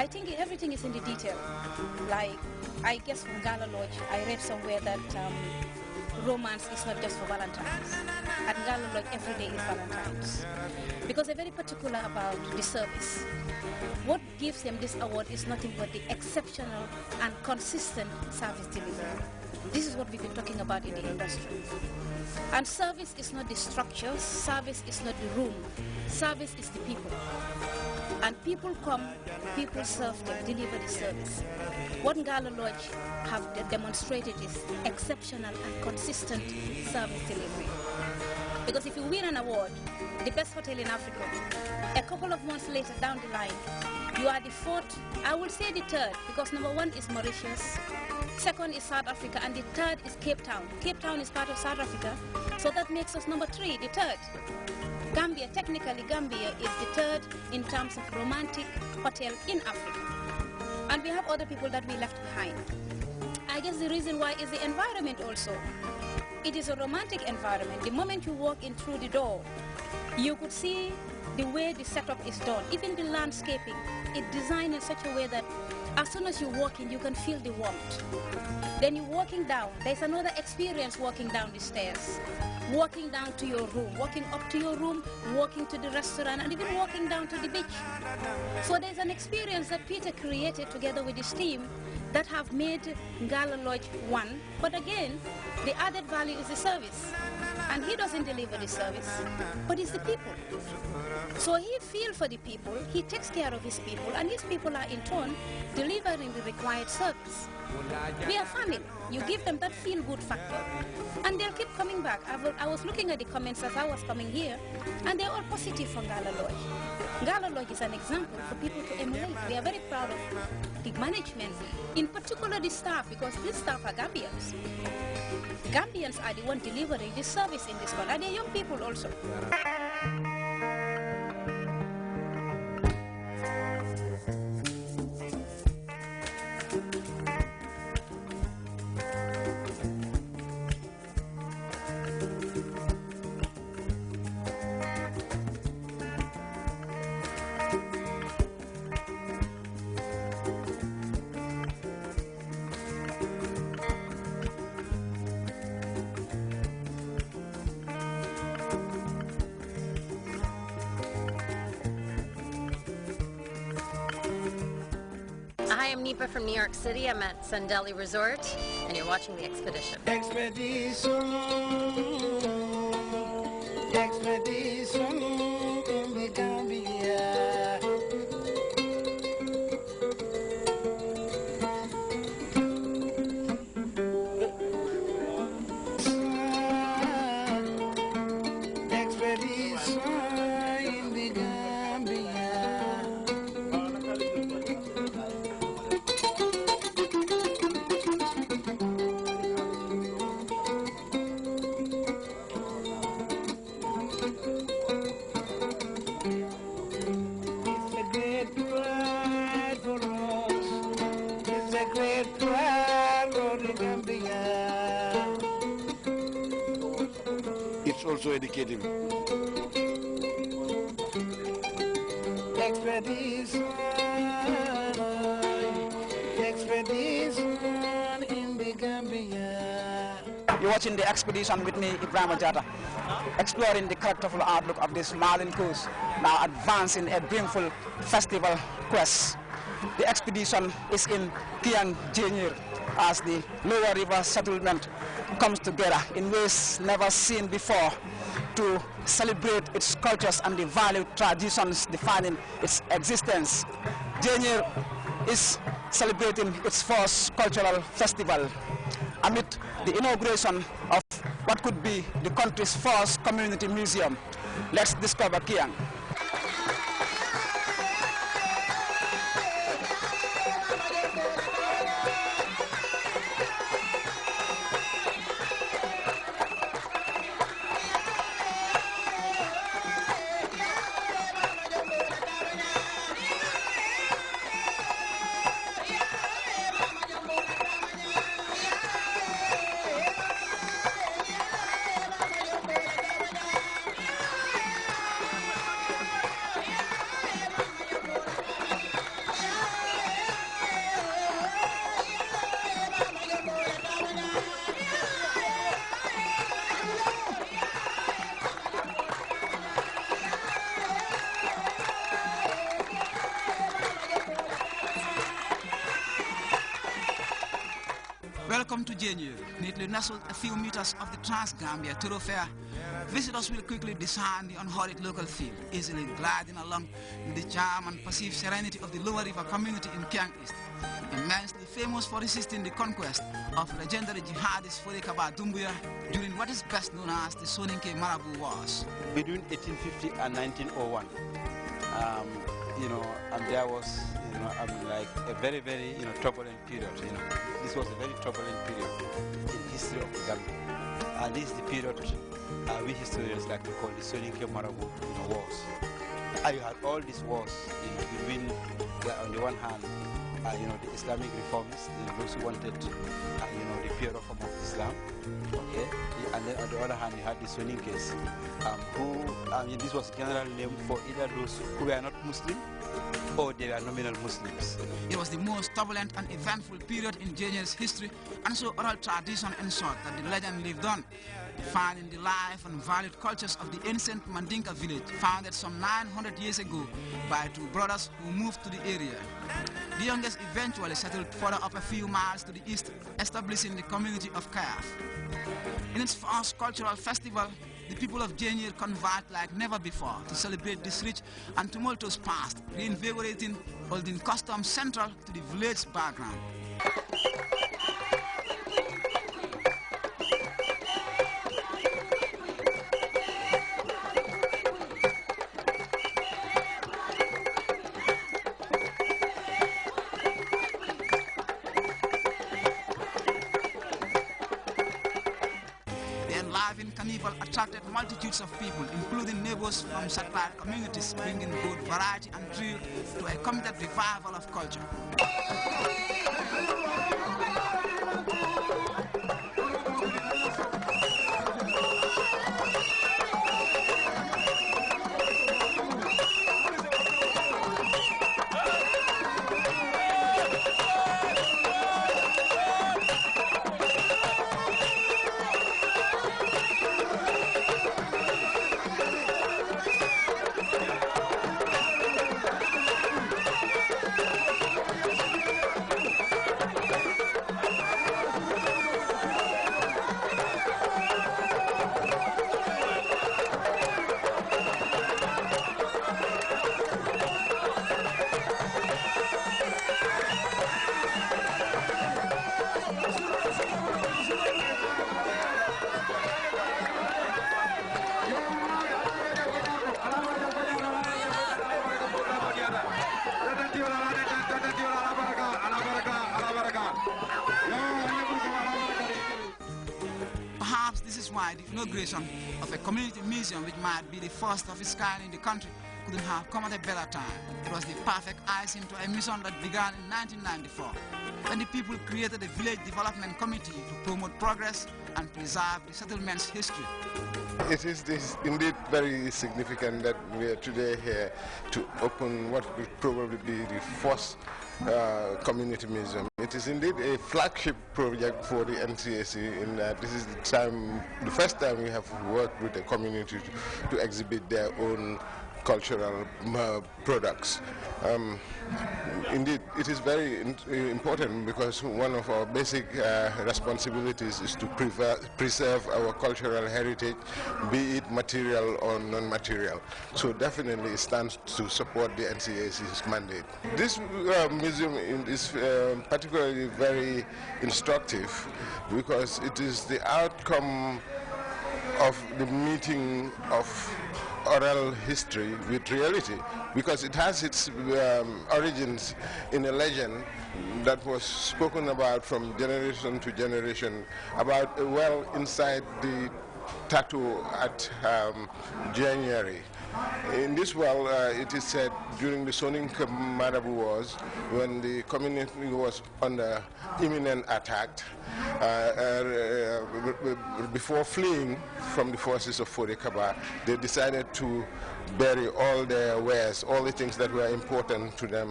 think everything is in the detail. Like, I guess from Gala Lodge, I read somewhere that romance is not just for Valentine's. At Gala Lodge, every day is Valentine's. Because they're very particular about the service. What gives them this award is nothing but the exceptional and consistent service delivery. This is what we've been talking about in the industry. And service is not the structure, service is not the room, service is the people. And people come, people serve them, deliver the service. What Ngala Lodge have demonstrated is exceptional and consistent service delivery. Because if you win an award, the best hotel in Africa, a couple of months later down the line, you are the fourth, I will say the third, because number one is Mauritius, second is South Africa, and the third is Cape Town. Cape Town is part of South Africa, so that makes us number three, the third. Gambia, technically Gambia is the third in terms of romantic hotel in Africa. And we have other people that we left behind. I guess the reason why is the environment also. It is a romantic environment. The moment you walk in through the door, you could see the way the setup is done. Even the landscaping, it's designed in such a way that as soon as you walk in, you can feel the warmth. Then you're walking down. There's another experience walking down the stairs. Walking down to your room, walking up to your room, walking to the restaurant, and even walking down to the beach. So there's an experience that Peter created together with his team that have made Ngala Lodge one. But again, the added value is the service. And he doesn't deliver the service, but it's the people. So he feels for the people, he takes care of his people, and his people are in turn delivering the required service. We are family. You give them that feel-good factor, and they'll keep coming back. I was looking at the comments as I was coming here, and they're all positive from Ngala Lodge. Ngala Lodge is an example for people to emulate. We are very proud of the management, in particular the staff, because these staff are Gambians. Gambians are the one delivering this service in this country, and they're young people also. Hi, I'm Nipa from New York City. I'm at Sandeli Resort, and you're watching The Expedition. Expedition in the Gambia. Expedition in the Gambia. It's also educative. Expedition in the Gambia. You're watching The Expedition with me, Ibrahim Jata, exploring the characterful outlook of this Marlin coast, now advancing a brimful festival quest. The expedition is in Kiang Jenier as the lower river settlement comes together in ways never seen before to celebrate its cultures and the valued traditions defining its existence. Jenier is celebrating its first cultural festival amid the inauguration of what could be the country's first community museum. Let's discover Kiang. Welcome to Jenyu, neatly nestled a few meters of the Trans-Gambia thoroughfare. Visitors will quickly discern the unhurried local feel, easily gliding along with the charm and perceived serenity of the Lower River community in Kiang East, immensely famous for resisting the conquest of legendary jihadist Forekaba Dumbuya during what is best known as the Soninke Marabu Wars. Between 1850 and 1901, and there was, like a very, very, turbulent period. This was a very turbulent period in history of the Gambia, and this is the period we historians like to call the Soninke Marabu wars. You had all these wars, between, on the one hand, the Islamic reformists, those who wanted, the pure form of Islam, okay, and then on the other hand, you had the Soninkes, who, this was general name for either those who were not Muslim or they were nominal Muslims. It was the most turbulent and eventful period in Jenya's history, and so oral tradition ensured that the legend lived on, defining the life and valued cultures of the ancient Mandinka village, founded some 900 years ago by two brothers who moved to the area. The youngest eventually settled further up a few miles to the east, establishing the community of Kayaf. In its first cultural festival, the people of Jenyer converged like never before to celebrate this rich and tumultuous past, reinvigorating olden customs central to the village background. Enlivened carnival attracted multitudes of people, including neighbors from satellite communities, bringing both variety and thrill to a committed revival of culture. Perhaps this is why the inauguration of a community museum, which might be the first of its kind in the country, couldn't have come at a better time. It was the perfect icing to a mission that began in 1994, when the people created a village development committee to promote progress and preserve the settlement's history. It is indeed very significant that we are today here to open what will probably be the first community museum. It is indeed a flagship project for the NCAC in that this is the first time we have worked with a community to exhibit their own cultural products. Indeed, it is very important because one of our basic responsibilities is to preserve our cultural heritage, be it material or non-material. So definitely it stands to support the NCAC's mandate. This museum is particularly very instructive because it is the outcome of the meeting of oral history with reality, because it has its origins in a legend that was spoken about from generation to generation about a well inside the tattoo at January. In this well, it is said during the Soninke Marabu Wars, when the community was under imminent attack, before fleeing from the forces of Forekaba, they decided to bury all their wares, all the things that were important to them.